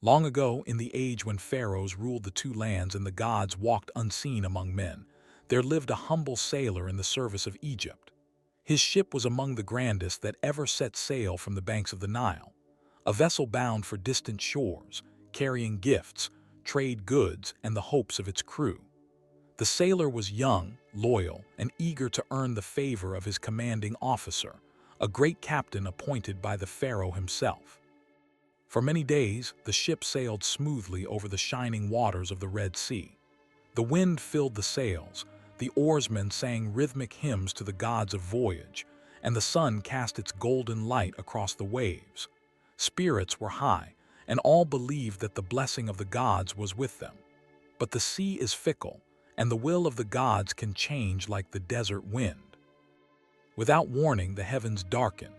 Long ago, in the age when pharaohs ruled the two lands and the gods walked unseen among men, there lived a humble sailor in the service of Egypt. His ship was among the grandest that ever set sail from the banks of the Nile, a vessel bound for distant shores, carrying gifts, trade goods, and the hopes of its crew. The sailor was young, loyal, and eager to earn the favor of his commanding officer, a great captain appointed by the pharaoh himself. For many days, the ship sailed smoothly over the shining waters of the Red Sea. The wind filled the sails, the oarsmen sang rhythmic hymns to the gods of voyage, and the sun cast its golden light across the waves. Spirits were high, and all believed that the blessing of the gods was with them. But the sea is fickle, and the will of the gods can change like the desert wind. Without warning, the heavens darkened.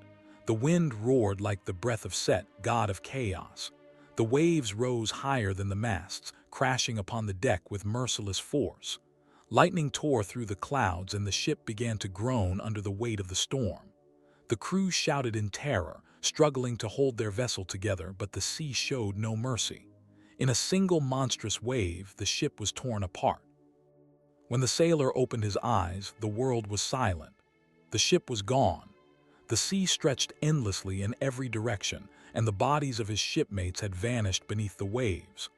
The wind roared like the breath of Set, god of chaos. The waves rose higher than the masts, crashing upon the deck with merciless force. Lightning tore through the clouds, and the ship began to groan under the weight of the storm. The crew shouted in terror, struggling to hold their vessel together, but the sea showed no mercy. In a single monstrous wave, the ship was torn apart. When the sailor opened his eyes, the world was silent. The ship was gone. The sea stretched endlessly in every direction, and the bodies of his shipmates had vanished beneath the waves.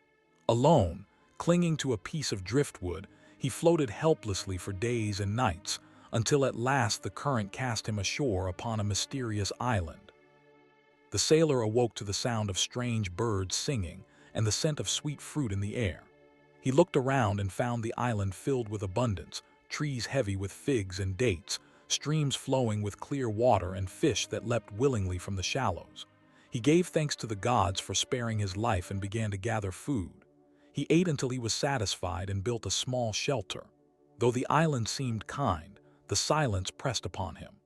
Alone, clinging to a piece of driftwood, he floated helplessly for days and nights, until at last the current cast him ashore upon a mysterious island. The sailor awoke to the sound of strange birds singing and the scent of sweet fruit in the air. He looked around and found the island filled with abundance, trees heavy with figs and dates, streams flowing with clear water, and fish that leapt willingly from the shallows. He gave thanks to the gods for sparing his life and began to gather food. He ate until he was satisfied and built a small shelter. Though the island seemed kind, the silence pressed upon him.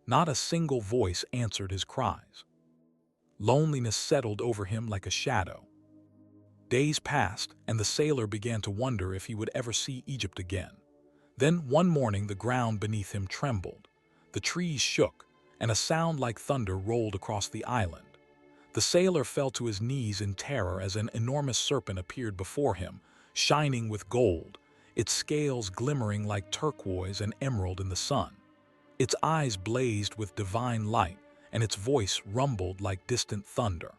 Not a single voice answered his cries. Loneliness settled over him like a shadow. Days passed, and the sailor began to wonder if he would ever see Egypt again. Then one morning the ground beneath him trembled. The trees shook, and a sound like thunder rolled across the island. The sailor fell to his knees in terror as an enormous serpent appeared before him, shining with gold, its scales glimmering like turquoise and emerald in the sun. Its eyes blazed with divine light, and its voice rumbled like distant thunder.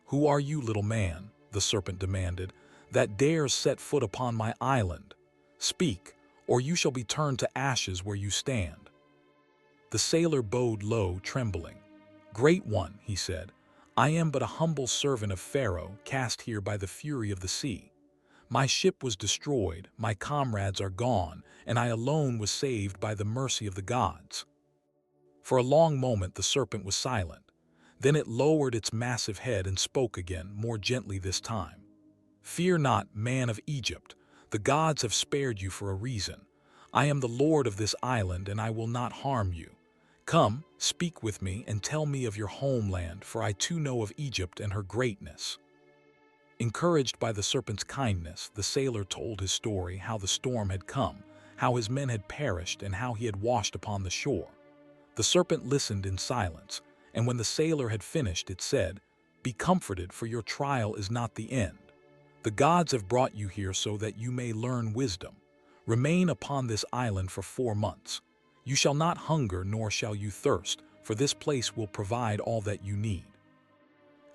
"Who are you, little man," the serpent demanded, "that dares set foot upon my island? Speak, or you shall be turned to ashes where you stand." The sailor bowed low, trembling. "Great one," he said, "I am but a humble servant of Pharaoh, cast here by the fury of the sea. My ship was destroyed, my comrades are gone, and I alone was saved by the mercy of the gods." For a long moment the serpent was silent. Then it lowered its massive head and spoke again, more gently this time. "Fear not, man of Egypt. The gods have spared you for a reason. I am the lord of this island, and I will not harm you. Come, speak with me and tell me of your homeland, for I too know of Egypt and her greatness." Encouraged by the serpent's kindness, the sailor told his story, how the storm had come, how his men had perished, and how he had washed upon the shore. The serpent listened in silence, and when the sailor had finished, it said, "Be comforted, for your trial is not the end. The gods have brought you here so that you may learn wisdom. Remain upon this island for 4 months. You shall not hunger, nor shall you thirst, for this place will provide all that you need.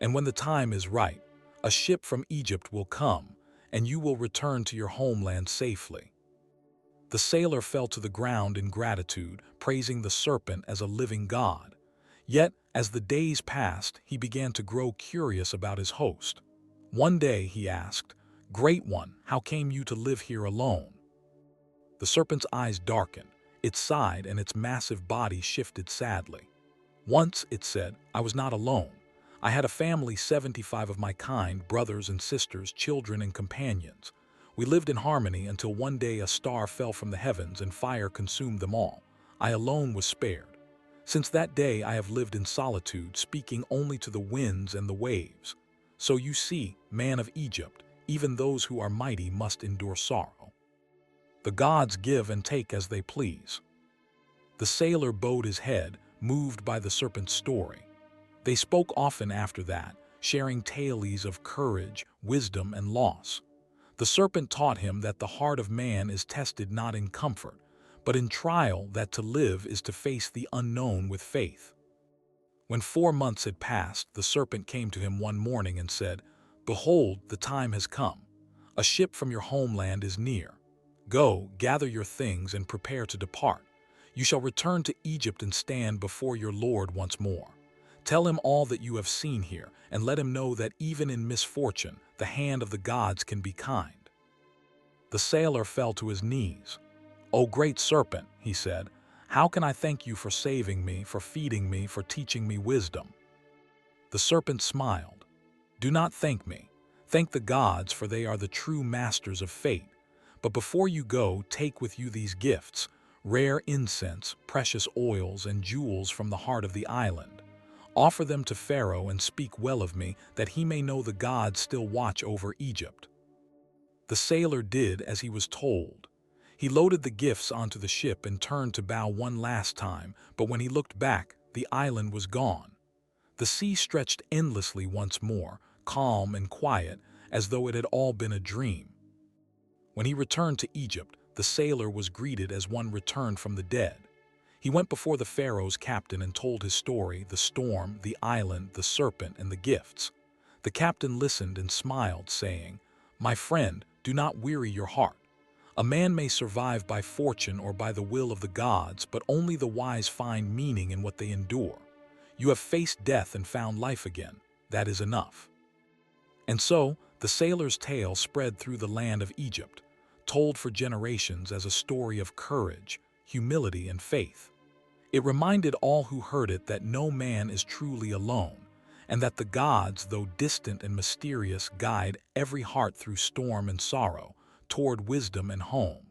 And when the time is right, a ship from Egypt will come, and you will return to your homeland safely." The sailor fell to the ground in gratitude, praising the serpent as a living god. Yet, as the days passed, he began to grow curious about his host. One day he asked, "Great one, how came you to live here alone?" The serpent's eyes darkened, it sighed, and its massive body shifted sadly. "Once," it said, "I was not alone. I had a family, 75 of my kind, brothers and sisters, children and companions. We lived in harmony until one day a star fell from the heavens and fire consumed them all. I alone was spared. Since that day I have lived in solitude, speaking only to the winds and the waves. So you see, man of Egypt, even those who are mighty must endure sorrow. The gods give and take as they please." The sailor bowed his head, moved by the serpent's story. They spoke often after that, sharing tales of courage, wisdom, and loss. The serpent taught him that the heart of man is tested not in comfort, but in trial, that to live is to face the unknown with faith. When 4 months had passed, the serpent came to him one morning and said, "Behold, the time has come. A ship from your homeland is near. Go, gather your things and prepare to depart. You shall return to Egypt and stand before your Lord once more. Tell him all that you have seen here, and let him know that even in misfortune, the hand of the gods can be kind." The sailor fell to his knees. "O great serpent," he said, "how can I thank you for saving me, for feeding me, for teaching me wisdom?" The serpent smiled. "Do not thank me. Thank the gods, for they are the true masters of fate. But before you go, take with you these gifts: rare incense, precious oils, and jewels from the heart of the island. Offer them to Pharaoh and speak well of me, that he may know the gods still watch over Egypt." The sailor did as he was told. He loaded the gifts onto the ship and turned to bow one last time, but when he looked back, the island was gone. The sea stretched endlessly once more, calm and quiet, as though it had all been a dream. When he returned to Egypt, the sailor was greeted as one returned from the dead. He went before the Pharaoh's captain and told his story: the storm, the island, the serpent, and the gifts. The captain listened and smiled, saying, "My friend, do not weary your heart. A man may survive by fortune or by the will of the gods, but only the wise find meaning in what they endure. You have faced death and found life again. That is enough." And so, the sailor's tale spread through the land of Egypt, told for generations as a story of courage, humility, and faith. It reminded all who heard it that no man is truly alone, and that the gods, though distant and mysterious, guide every heart through storm and sorrow, toward wisdom and home.